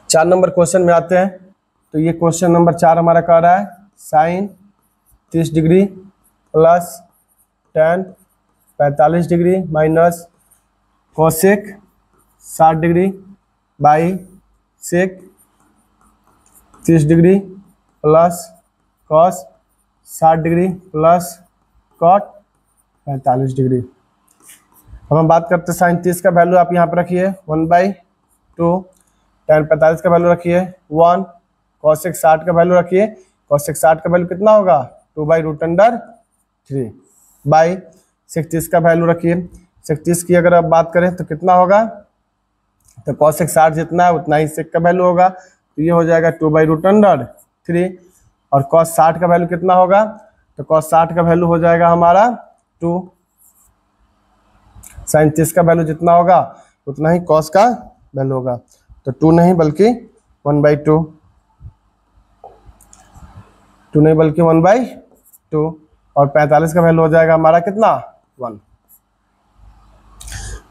4 number question में आते हैं। तो ये क्वेश्चन नंबर 4 हमारा कह रहा है sine 30 degree plus tan 45 degree minus cosec 60 degree by sec 30 degree plus cos 60 degree plus cot 45 degree. अब हम बात करते हैं साइन 30 का वैल्यू आप यहाँ पर रखिए 1/2, tan 45 का वैल्यू रखिए 1, कॉसेक 60 का वैल्यू रखिए, कॉसेक 60 का वैल्यू कितना होगा 2/√3 बाई सेक 30 का वैल्यू रखिए। सेक 30 की अगर आप बात करें तो कितना होगा, तो कॉसेक 60 जितना है उतना ही सेक का वैल्यू होगा, तो ये हो जाएगा 2/√3 और कॉस 60 का वैल्यू कितना होगा, तो कॉस 60 का वैल्यू हो जाएगा हमारा 2। साइन 30 का वैल्यू जितना होगा उतना ही कॉस का वैल्यू होगा, तो 2 नहीं बल्कि 1/2, 2 नहीं बल्कि 1/2 और 45 का वैल्यू हो जाएगा हमारा कितना 1।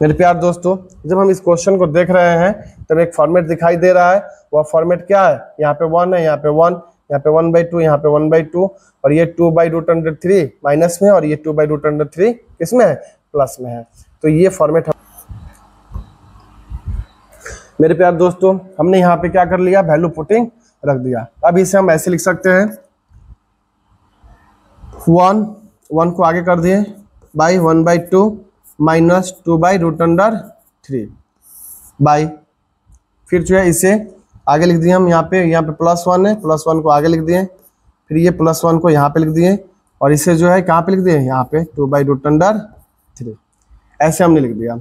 मेरे प्यार दोस्तों, जब हम इस क्वेश्चन को देख रहे हैं तब एक फॉर्मेट दिखाई दे रहा है, वह फॉर्मेट क्या है, यहाँ पे 1 है, यहाँ पे 1, यहाँ पे 1/2, यहाँ पे 1/2 और ये 2/√3 माइनस में और ये 2/√3 किसमें है, प्लस में है। तो ये फॉर्मेट मेरे प्यार दोस्तों हमने यहाँ पे क्या कर लिया, वैल्यू पुटिंग रख दिया। अब इसे हम ऐसे लिख सकते हैं 1 को आगे कर दिए बाई 1/2 माइनस 2/√3 बाई, फिर जो है इसे आगे लिख दिए हम, यहाँ पे +1 है, +1 को आगे लिख दिए, फिर ये +1 को यहाँ पे लिख दिए और इसे जो है कहाँ पे लिख दिए, यहाँ पे 2/√3 ऐसे हमने लिख दिया।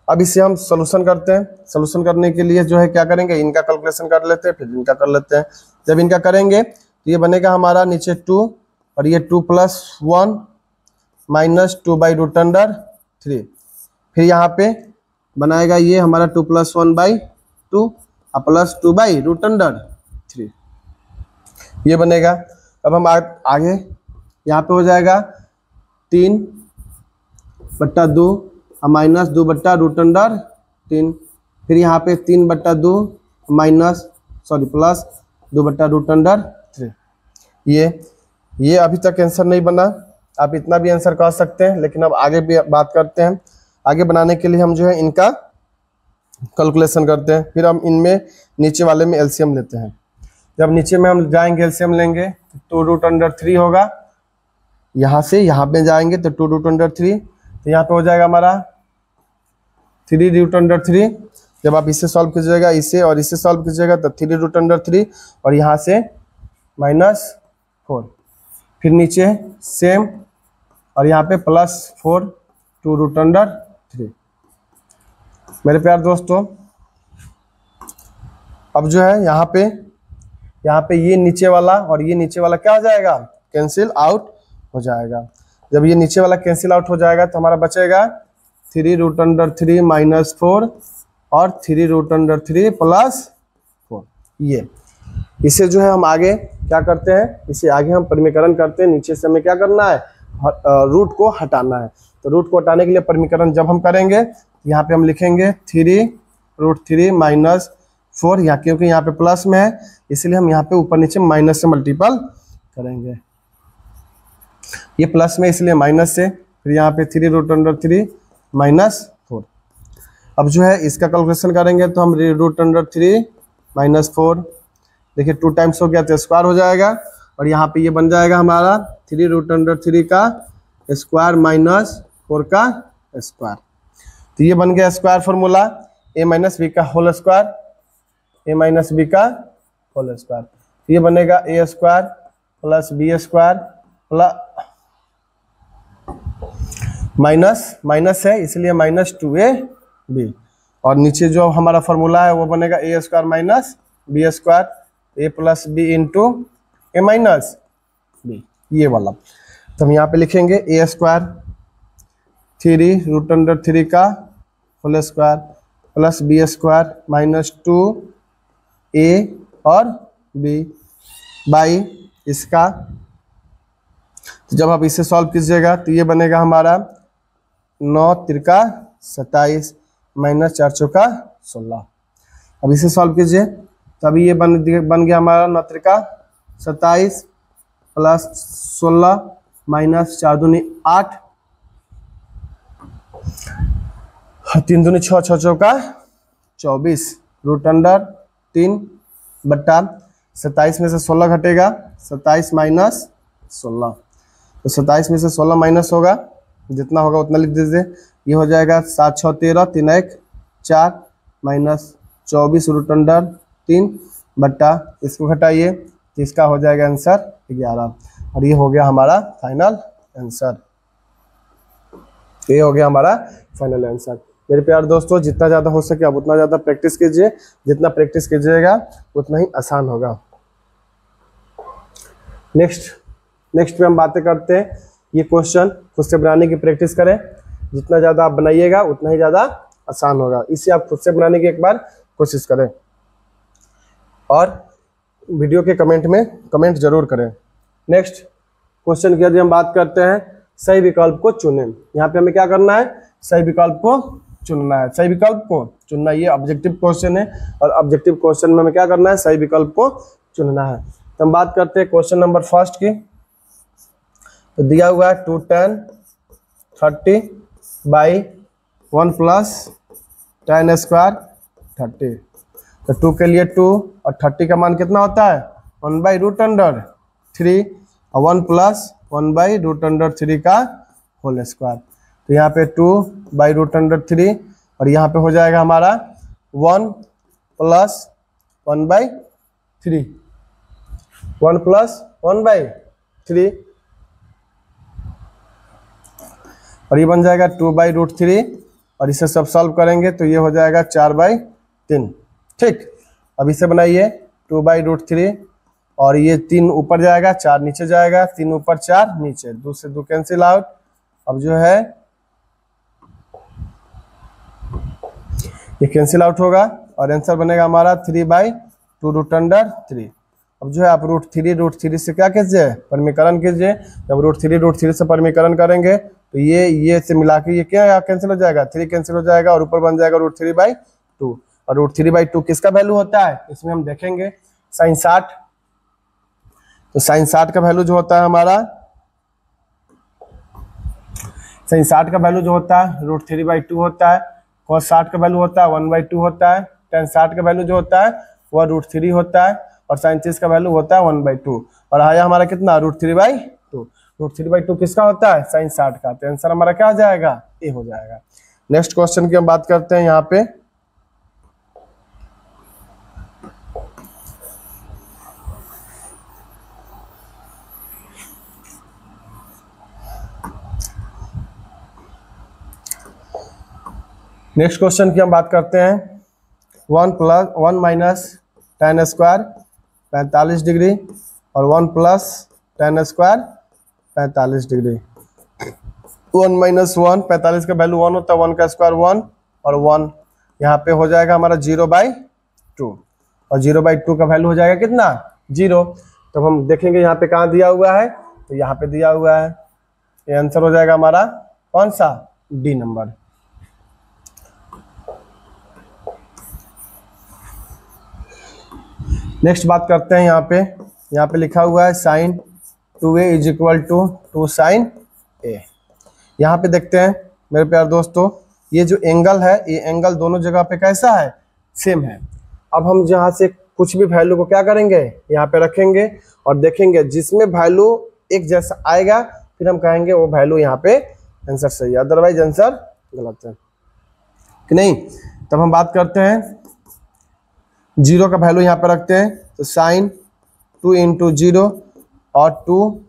अब इसे हम सोल्यूशन करते हैं। सोल्यूशन करने के लिए जो है क्या करेंगे, इनका कैलकुलेशन कर लेते हैं, फिर इनका कर लेते हैं। जब इनका करेंगे तो ये बनेगा हमारा नीचे 2 और ये 2 + 1 माइनस 2/√3, फिर यहाँ पे बनाएगा ये हमारा 2 + 1/2 और प्लस 2/√3 ये बनेगा। अब हम आगे यहाँ पे हो जाएगा 3/2 और माइनस 2/√3, फिर यहाँ पे 3/2 प्लस 2/√3। ये अभी तक आंसर नहीं बना, आप इतना भी आंसर कर सकते हैं, लेकिन अब आगे भी बात करते हैं। आगे बनाने के लिए हम जो है इनका कैलकुलेशन करते हैं, फिर हम इनमें नीचे वाले में एलसीएम लेते हैं। जब नीचे में हम जाएंगे एलसीएम लेंगे तो 2√3 होगा, यहाँ से यहाँ पे जाएंगे तो 2√3, तो यहाँ पे हो जाएगा हमारा 3√3। जब आप इसे सॉल्व कीजिएगा, इसे और इसे सॉल्व कीजिएगा तो 3√3 और यहाँ से -4, फिर नीचे सेम और यहाँ पे +4 2√3। मेरे प्यार दोस्तों अब जो है यहाँ पे ये नीचे वाला और ये नीचे वाला क्या हो जाएगा, कैंसिल आउट हो जाएगा। जब ये नीचे वाला कैंसिल आउट हो जाएगा तो हमारा बचेगा 3√3 -4 और 3√3 +4। ये इसे जो है हम आगे क्या करते हैं, इसे आगे हम परिमीकरण करते हैं। नीचे से हमें क्या करना है, रूट को हटाना है। तो रूट को हटाने के लिए परिमीकरण जब हम करेंगे यहाँ पे हम लिखेंगे 3√3 -4, यहाँ क्योंकि यहाँ पे प्लस में है इसलिए हम यहाँ पे ऊपर नीचे माइनस से मल्टीपल करेंगे, ये प्लस में इसलिए माइनस से, फिर यहाँ पे 3√3 -4। अब जो है इसका कैलकुलेशन करेंगे तो हम √3 -4, देखिए 2 टाइम्स हो गया तो स्क्वायर हो जाएगा और यहाँ पे ये बन जाएगा हमारा 3√3 का स्क्वायर -4 का स्क्वायर। तो ये बन गया स्क्वायर फॉर्मूला a - b का होल स्क्वायर, a - b का होल स्क्वायर। तो ये बनेगा a² + b² प्लस माइनस है इसलिए -2ab, और नीचे जो हमारा फॉर्मूला है वो बनेगा a² - b², a + b × a - b, ये वाला। तो हम यहाँ पे लिखेंगे a² 3√3 का whole square plus b² -2a और b बाई इसका। तो जब आप इसे सॉल्व कीजिएगा तो ये बनेगा हमारा 9 × 3 = 27 -4 × 16। अब इसे सॉल्व कीजिए तो अभी ये बन गया हमारा 9 त्रिका 27 प्लस 16 माइनस 4 दूनी 8, 3 दूनी 6, 6 चौका 24 रूट अंडर 3 बट्टा 27 में से 16 घटेगा, 27 माइनस 16, तो 27 में से 16 माइनस होगा, जितना होगा उतना लिख दीजिए। ये हो जाएगा 7 6 13, 3 1 4 माइनस 24 रूट अंडर 3 बट्टा, इसको घटाइए तो इसका हो जाएगा आंसर 11, और ये हो गया हमारा फाइनल आंसर। ये हो गया हमारा फाइनल आंसर। मेरे प्यारे दोस्तों, जितना ज़्यादा हो सके आप उतना ज़्यादा प्रैक्टिस कीजिए, जितना प्रैक्टिस कीजिएगा उतना ही आसान होगा। नेक्स्ट पे हम बातें करते हैं, ये क्वेश्चन खुद से बनाने की प्रैक्टिस करें, जितना ज़्यादा आप बनाइएगा उतना ही ज़्यादा आसान होगा, इसे आप खुद से बनाने की एक बार कोशिश करें और वीडियो के कमेंट में कमेंट जरूर करें। नेक्स्ट क्वेश्चन की यदि हम बात करते हैं, सही विकल्प को चुनें। यहाँ पे हमें क्या करना है, सही विकल्प को चुनना है, सही विकल्प को चुनना। ये ऑब्जेक्टिव क्वेश्चन है और ऑब्जेक्टिव क्वेश्चन में हमें क्या करना है, सही विकल्प को चुनना है। तो हम बात करते हैं क्वेश्चन नंबर फर्स्ट की। तो दिया हुआ है 2 tan 30 by 1 plus tan square 30। तो 2 के लिए 2 और 30 का मान कितना होता है 1 बाई रूट अंडर 3 और 1 प्लस 1 बाई रूट अंडर 3 का होल स्क्वायर। तो यहाँ पे 2 बाई रूट अंडर 3 और यहाँ पे हो जाएगा हमारा 1 प्लस 1 बाई 3, 1 प्लस 1 बाई 3 और ये बन जाएगा 2 बाई रूट 3 और इसे सब सॉल्व करेंगे तो ये हो जाएगा 4 बाई 3। ठीक, अब इसे बनाइए 2 बाई रूट 3 और ये 3 ऊपर जाएगा 4 नीचे जाएगा, 3 ऊपर 4 नीचे, 2 से 2 कैंसिल आउट। अब जो है ये कैंसिल आउट होगा और आंसर बनेगा हमारा 3 बाई 2 रूट अंडर 3। अब जो है आप रूट थ्री से क्या कीजिए, परमीकरण कीजिए। जब रूट थ्री से परमीकरण करेंगे तो ये से मिला के ये क्या कैंसिल हो जाएगा, 3 कैंसिल हो जाएगा और ऊपर बन जाएगा रूट 3 बाई 2। और रूट 3 बाई 2 किसका वैल्यू होता है, इसमें हम देखेंगे साइन 60। तो साइन 60 का वैल्यू जो होता है हमारा, साइन 60 का वैल्यू जो होता है रूट 3 बाई 2 होता है, कॉस 60 का वैल्यू होता है 1 बाई 2 होता है, टेन 60 का वैल्यू जो होता है वह रूट 3 होता है और साइन 30 का वैल्यू होता है 1 बाई 2 और आया हमारा कितना रूट 3 बाई 2। रूट 3 बाई 2 किसका होता है, साइन 60 का। तो आंसर हमारा क्या हो जाएगा, ए हो जाएगा। नेक्स्ट क्वेश्चन की हम बात करते हैं। यहाँ पे नेक्स्ट क्वेश्चन की हम बात करते हैं 1 माइनस tan स्क्वायर 45 डिग्री और 1 plus tan square 45 degree. 1 minus 1, 45 का वैल्यू 1 होता है, 1 का स्क्वायर 1 और 1 यहाँ पे हो जाएगा हमारा 0 बाई 2 और 0 बाई 2 का वैल्यू हो जाएगा कितना 0। तो हम देखेंगे यहाँ पे कहाँ दिया हुआ है, तो यहाँ पे दिया हुआ है। ये आंसर हो जाएगा हमारा कौन सा, डी नंबर। नेक्स्ट बात करते हैं। यहाँ पे लिखा हुआ है sine 2a is equal to 2 sine a। यहाँ पे देखते हैं मेरे प्यारे दोस्तों, ये जो एंगल है ये एंगल दोनों जगह पे कैसा है, सेम है। अब हम जहाँ से कुछ भी वैल्यू को क्या करेंगे, यहाँ पे रखेंगे और देखेंगे जिसमें वैल्यू एक जैसा आएगा फिर हम कहेंगे वो वैल्यू यहाँ पे आंसर सही है, अदरवाइज आंसर गलत है कि नहीं। तब हम बात करते हैं 0 का वैल्यू यहाँ पे रखते हैं, तो साइन 2 इंटू 0 और 2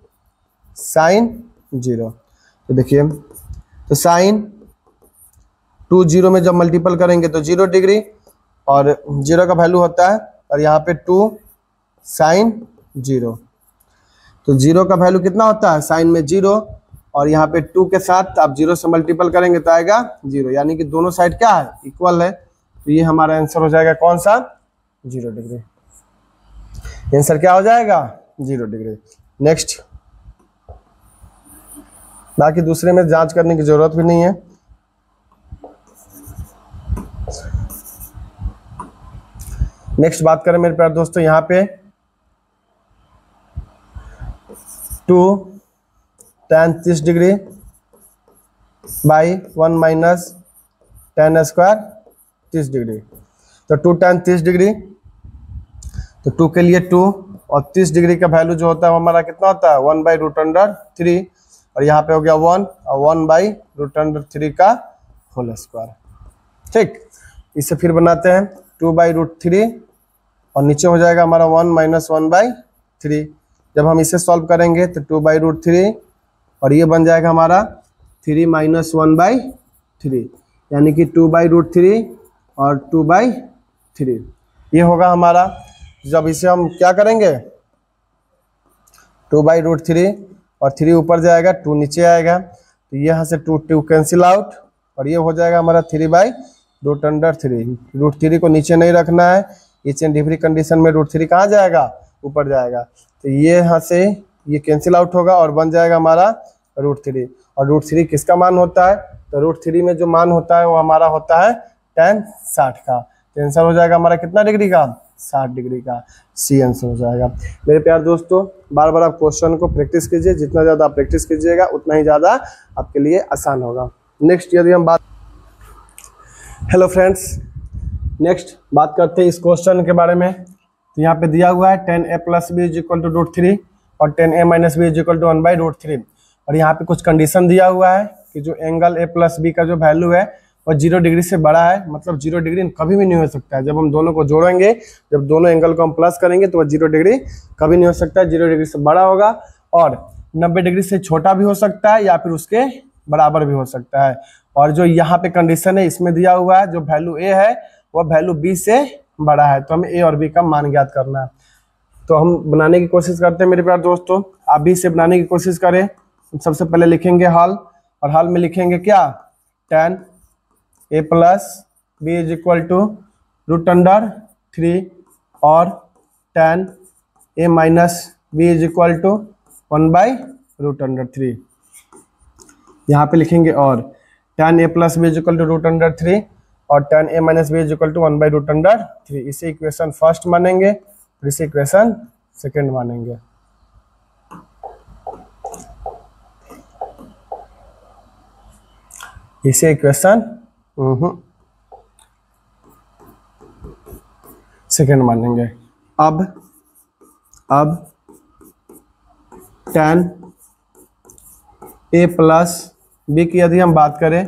साइन 0। तो देखिए, तो साइन 2 0 में जब मल्टीपल करेंगे तो 0 डिग्री और 0 का वैल्यू होता है और यहाँ पे 2 साइन 0। तो 0 का वैल्यू कितना होता है, साइन में 0 और यहाँ पे 2 के साथ आप 0 से मल्टीपल करेंगे तो आएगा 0, यानी कि दोनों साइड क्या है, इक्वल है। तो ये हमारा आंसर हो जाएगा कौन सा, 0 डिग्री। आंसर क्या हो जाएगा, 0 डिग्री। नेक्स्ट, बाकी दूसरे में जांच करने की जरूरत भी नहीं है। नेक्स्ट बात करें मेरे प्यारे दोस्तों, यहाँ पे 2 tan 30 degree by 1 minus tan square 30 degree. तो 2 tan 30 डिग्री, तो 2 के लिए 2 और 30 डिग्री का वैल्यू जो होता है वो हमारा कितना होता है 1/√3, और यहाँ पे हो गया 1 और 1/√3 का होल स्क्वायर। ठीक, इसे फिर बनाते हैं 2/√3 और नीचे हो जाएगा हमारा 1 माइनस 1/3। जब हम इसे सॉल्व करेंगे तो 2/√3 और ये बन जाएगा हमारा 3 माइनस 1/3, यानी कि 2/√3 और 2/3 ये होगा हमारा। जब इसे हम क्या करेंगे 2/√3 और 3 ऊपर जाएगा 2 नीचे आएगा, तो यहाँ से 2 कैंसिल आउट और ये हो जाएगा हमारा 3/√3। √3 को नीचे नहीं रखना है, ईच एंड एवरी कंडीशन में √3 कहाँ जाएगा ऊपर जाएगा, तो ये यहाँ से ये कैंसिल आउट होगा और बन जाएगा हमारा √3। और √3 किसका मान होता है, तो √3 में जो मान होता है वो हमारा होता है tan 60 का। तो आंसर हो जाएगा हमारा कितना डिग्री का 60 डिग्री का, सी आंसर हो जाएगा। मेरे प्यारे दोस्तों बार बार आप क्वेश्चन को प्रैक्टिस कीजिए, जितना ज़्यादा आप प्रैक्टिस कीजिएगा उतना ही ज़्यादा आपके लिए आसान होगा। नेक्स्ट यदि हम बात, हेलो फ्रेंड्स, नेक्स्ट बात करते हैं इस क्वेश्चन के बारे में। तो यहाँ पे दिया हुआ है tan a + b = √3 और tan a - b = 1/√3, और यहाँ पे कुछ कंडीशन दिया हुआ है कि जो एंगल a + b का जो वैल्यू है वो 0 डिग्री से बड़ा है, मतलब 0 डिग्री कभी भी नहीं हो सकता है। जब हम दोनों को जोड़ेंगे, जब दोनों एंगल को हम प्लस करेंगे तो वह 0 डिग्री कभी नहीं हो सकता है, 0 डिग्री से बड़ा होगा, और 90 डिग्री से छोटा भी हो सकता है या फिर उसके बराबर भी हो सकता है। और जो यहाँ पे कंडीशन है इसमें दिया हुआ है जो वैल्यू a है वह वैल्यू b से बड़ा है, तो हमें a और b का मान ज्ञात करना है। तो हम बनाने की कोशिश करते हैं मेरे प्यारे दोस्तों, आप भी इसे बनाने की कोशिश करें। सबसे पहले लिखेंगे हल, और हल में लिखेंगे क्या tan a + b = √3 और tan a - b = 1/√3। यहाँ पे लिखेंगे और tan a + b = √3 और tan a - b = 1/√3। इसे इक्वेशन फर्स्ट मानेंगे, फिर इसे इक्वेशन सेकंड मानेंगे। इसे इक्वेशन सेकंड मानेंगे। अब tan a + b की यदि हम बात करें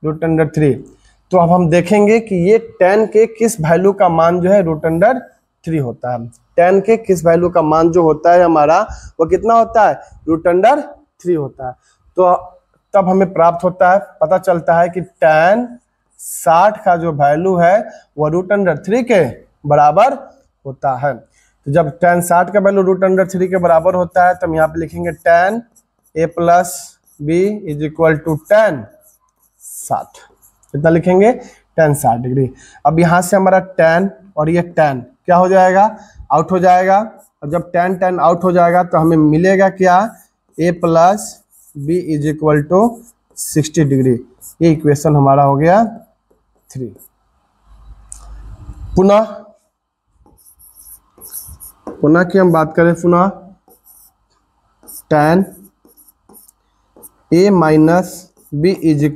√3, तो अब हम देखेंगे कि ये tan के किस वैल्यू का मान जो है √3 होता है। tan के किस वैल्यू का मान जो होता है हमारा वो कितना होता है √3 होता है। तो तब हमें प्राप्त होता है, पता चलता है कि tan 60 का जो वैल्यू है वो √3 के बराबर होता है। तो जब tan 60 का वैल्यू √3 के बराबर होता है तो हम यहाँ पे लिखेंगे tan a + b = tan 60। कितना लिखेंगे tan 60 डिग्री। अब यहाँ से हमारा tan और ये tan क्या हो जाएगा आउट हो जाएगा, और जब tan आउट हो जाएगा तो हमें मिलेगा क्या a + b = 60 डिग्री। ये इक्वेशन हमारा हो गया 3। पुनः की हम बात करें, पुनः tan a - b =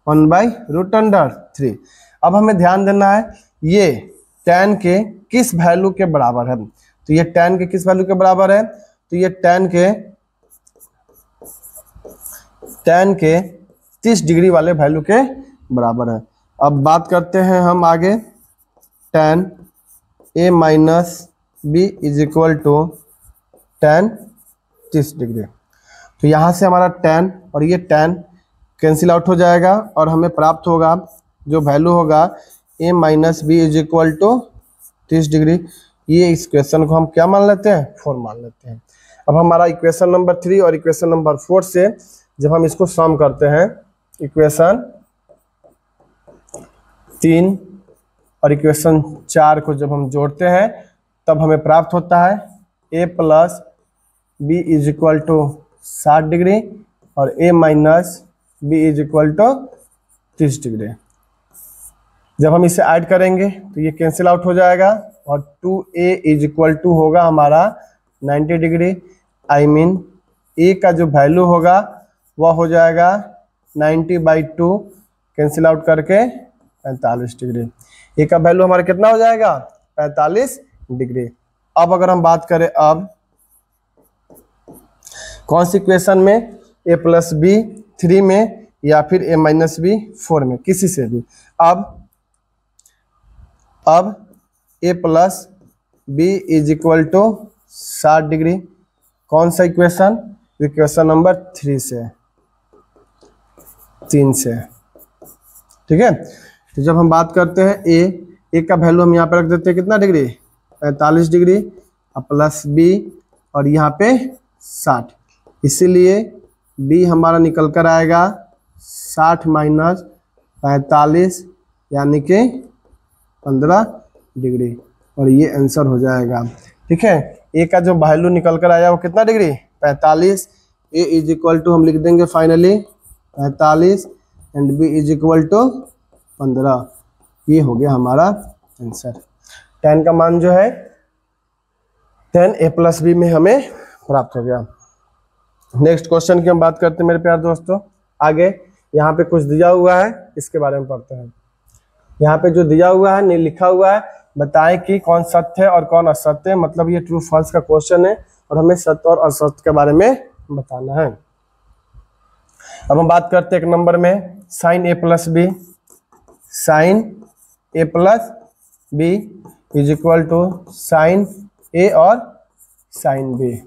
1/√3। अब हमें ध्यान देना है ये tan के किस वैल्यू के बराबर है। तो ये tan के किस वैल्यू के बराबर है, तो ये tan के 30 डिग्री वाले वैल्यू के बराबर है। अब बात करते हैं हम आगे tan a - b = tan 30 degree. तो यहाँ से हमारा tan और ये tan कैंसिल आउट हो जाएगा और हमें प्राप्त होगा जो वैल्यू होगा a - b = 30 डिग्री। ये इस क्वेश्चन को हम क्या मान लेते हैं 4 मान लेते हैं। अब हमारा इक्वेशन नंबर 3 और इक्वेशन नंबर 4 से जब हम इसको सम करते हैं, इक्वेशन 3 और इक्वेशन 4 को जब हम जोड़ते हैं तब हमें प्राप्त होता है a + b = 60 डिग्री और a - b = 30 डिग्री। जब हम इसे ऐड करेंगे तो ये कैंसिल आउट हो जाएगा और 2a इज इक्वल टू होगा हमारा 90 डिग्री। आई मीन a का जो वैल्यू होगा वह हो जाएगा 90/2 कैंसिल आउट करके 45 डिग्री। a का वैल्यू हमारा कितना हो जाएगा 45 डिग्री। अब अगर हम बात करें अब कौन सी इक्वेशन में, a प्लस बी 3 में या फिर a माइनस बी 4 में, किसी से भी। अब a plus B is equal to 60 degree. कौन सा इक्वेशन, इक्वेशन नंबर 3 से, 3 से, ठीक है। तो जब हम बात करते हैं a का वैल्यू हम यहाँ पे रख देते हैं कितना डिग्री 45 डिग्री, प्लस बी और यहाँ पे 60, इसीलिए b हमारा निकल कर आएगा 60 माइनस 45 यानी कि 15 डिग्री, और ये आंसर हो जाएगा, ठीक है। a का जो वैल्यू निकल कर आया वो कितना degree 45। a is equal to हम लिख देंगे finally 45 and b is equal to 15। ये हो गया हमारा आंसर। 10 का मान जो है 10 a प्लस बी में हमें प्राप्त हो गया। नेक्स्ट क्वेश्चन की हम बात करते हैं मेरे प्यारे दोस्तों। आगे यहाँ पे कुछ दिया हुआ है, इसके बारे में पढ़ते हैं। यहाँ पे जो दिया हुआ है, लिखा हुआ है, बताएं कि कौन सत्य है और कौन असत्य है। मतलब ये ट्रू फॉल्स का क्वेश्चन है और हमें सत्य और असत्य के बारे में बताना है। अब हम बात करते हैं एक नंबर में, sine A plus B, sine A plus B is equal to sine A और साइन बी।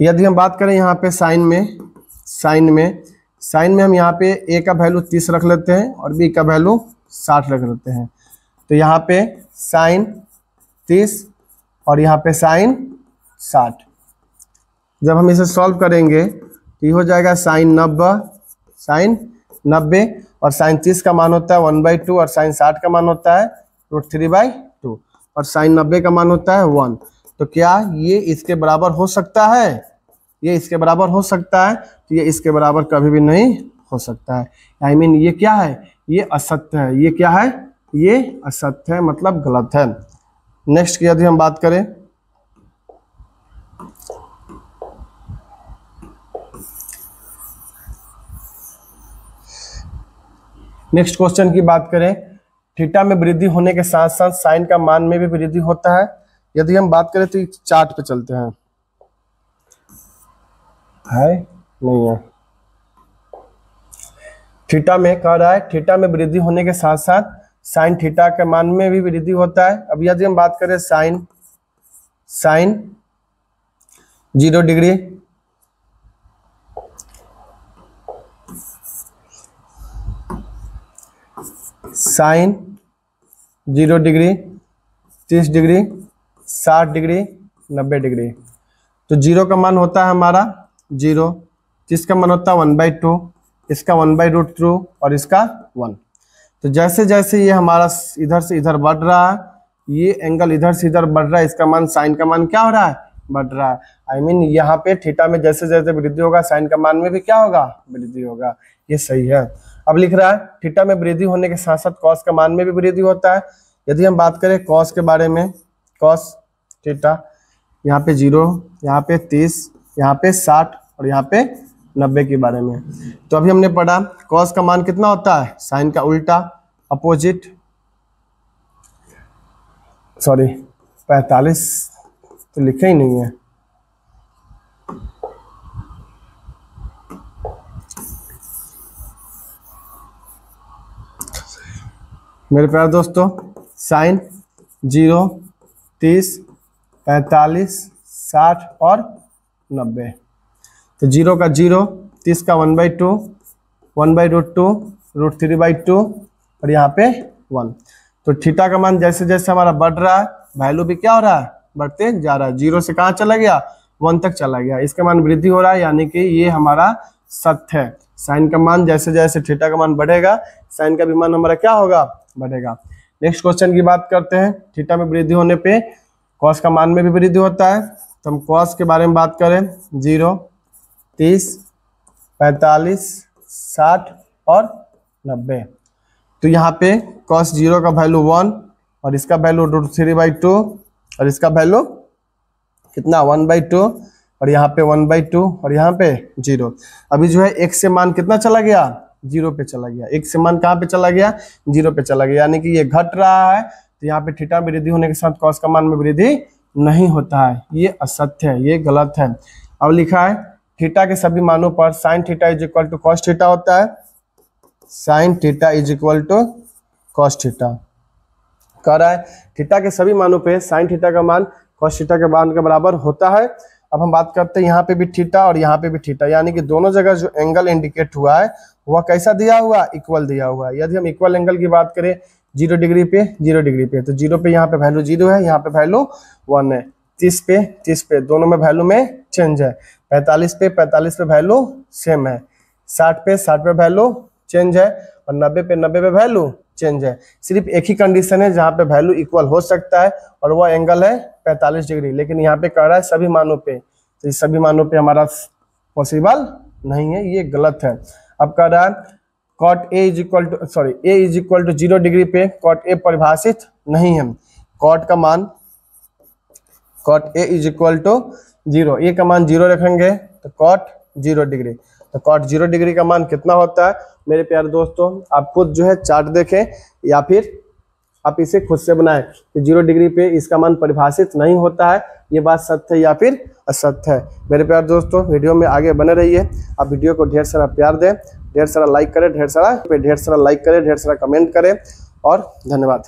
यदि हम बात करें यहाँ पे साइन में हम यहाँ पे a का वैल्यू 30 रख लेते हैं और b का वैल्यू 60 रख लेते हैं। तो यहाँ पे साइन 30 और यहाँ पे साइन 60। जब हम इसे सॉल्व करेंगे तो ये हो जाएगा साइन 90 और साइन 30 का मान होता है 1/2 और साइन 60 का मान होता है √3/2 और साइन 90 का मान होता है 1। तो क्या ये इसके बराबर हो सकता है? ये इसके बराबर हो सकता है? तो ये इसके बराबर कभी भी नहीं हो सकता है। आई मीन ये क्या है? ये असत्य है। ये क्या है? ये असत्य है, मतलब गलत है। नेक्स्ट की यदि हम बात करें, नेक्स्ट क्वेश्चन की बात करें, थीटा में वृद्धि होने के साथ साथ साइन का मान में भी वृद्धि होता है। यदि हम बात करें तो चार्ट पे चलते हैं, है नहीं है। थीटा में कह रहा है थीटा में वृद्धि होने के साथ साथ साइन थीटा के मान में भी वृद्धि होता है। अब यदि हम बात करें sine 0 degree, sine 0 degree, 30 degree, 60 degree, 90 degree. तो 0 का मान होता है हमारा 0, 30 का मान होता है 1/2, इसका 1/√2 और इसका 1। तो जैसे जैसे ये हमारा इधर से इधर बढ़ रहा है, ये एंगल इधर से इधर बढ़ रहा है, इसका मान साइन का मान क्या हो रहा है? बढ़ रहा है। आई मीन यहाँ पे थीटा में जैसे जैसे वृद्धि होगा साइन का मान में भी क्या होगा? वृद्धि होगा। ये सही है। अब लिख रहा है थीटा में वृद्धि होने के साथ साथ कॉस का मान में भी वृद्धि होता है। यदि हम बात करें कॉस के बारे में, कॉस थीटा, यहाँ पे 0, यहाँ पे 30, यहाँ पे 60 और यहाँ पे 90 के बारे में। तो अभी हमने पढ़ा कॉस का मान कितना होता है? साइन का उल्टा, अपोजिट, सॉरी 45 तो लिखे ही नहीं है। मेरे प्यारे दोस्तों, साइन 0, 30, 45, 60 और 90। तो 0 का 0, 30 का 1/2, 1/√2, √3/2 और यहाँ पे 1। तो थीटा का मान जैसे जैसे हमारा बढ़ रहा है, वैल्यू भी क्या हो रहा है? बढ़ते जा रहा है। 0 से कहाँ चला गया? 1 तक चला गया। इसका मान वृद्धि हो रहा है, यानी कि ये हमारा सत्य है। साइन का मान जैसे जैसे थीटा का मान बढ़ेगा, साइन का भी मान हमारा क्या होगा? बढ़ेगा। नेक्स्ट क्वेश्चन की बात करते हैं। थीटा में वृद्धि होने पे कॉस का मान में भी वृद्धि होता है। तो हम कॉस के बारे में बात करें, 0, 30, 45, 60 और 90। तो यहाँ पे कॉस 0 का वैल्यू 1, और इसका वैल्यू √3/2 और इसका वैल्यू कितना 1/2 और यहाँ पे 1/2 और यहाँ पे 0। अभी जो है x से मान कितना चला गया 0 पे चला गया। x से मान कहाँ पे चला गया 0 पे चला गया, यानी कि ये घट रहा है। तो यहाँ पे थीटा वृद्धि होने के साथ कॉस का मान में वृद्धि नहीं होता है, ये असत्य है, ये गलत है। अब लिखा है थीटा के सभी मानों पर sine theta is equal to cos theta होता है। Sine theta is equal to cos theta कह रहा है थीटा के सभी मानों पे साइन थीटा का मान कॉस थीटा के मान के बराबर होता है। अब हम बात करते हैं यहाँ पे भी थीटा और यहाँ पे भी थीटा, यानी कि दोनों जगह जो एंगल इंडिकेट हुआ है वह कैसा दिया हुआ इक्वल दिया हुआ है। यदि हम इक्वल एंगल की बात करें 0 डिग्री पे 0 डिग्री पे, तो 0 पे यहाँ पे वैल्यू 0 है, यहाँ पे वैल्यू 1 है। 30 पे दोनों में वैल्यू में चेंज है। 45 पे वैल्यू सेम है। 60 पे वैल्यू चेंज है और 90 पे वैल्यू चेंज है। सिर्फ एक ही कंडीशन है जहाँ पे वैल्यू इक्वल हो सकता है और वह एंगल है 45 डिग्री, लेकिन यहाँ पे कह रहा है सभी मानों पे, तो इस सभी मानों पे हमारा पॉसिबल नहीं है, ये गलत है। अब कह रहा है cot a is equal to 0 degree पे कॉट ए परिभाषित नहीं है। Cot a is equal to 0, a का मान 0 रखेंगे तो कॉट 0 डिग्री, तो कॉट 0 डिग्री का मान कितना होता है मेरे प्यारे दोस्तों। आप खुद जो है चार्ट देखें या फिर आप इसे खुद से बनाएं कि 0 डिग्री पे इसका मान परिभाषित नहीं होता है, ये बात सत्य है या फिर असत्य है। मेरे प्यारे दोस्तों वीडियो में आगे बने रहिए। आप वीडियो को ढेर सारा प्यार दें, ढेर सारा लाइक करें, ढेर सारा कमेंट करें और धन्यवाद।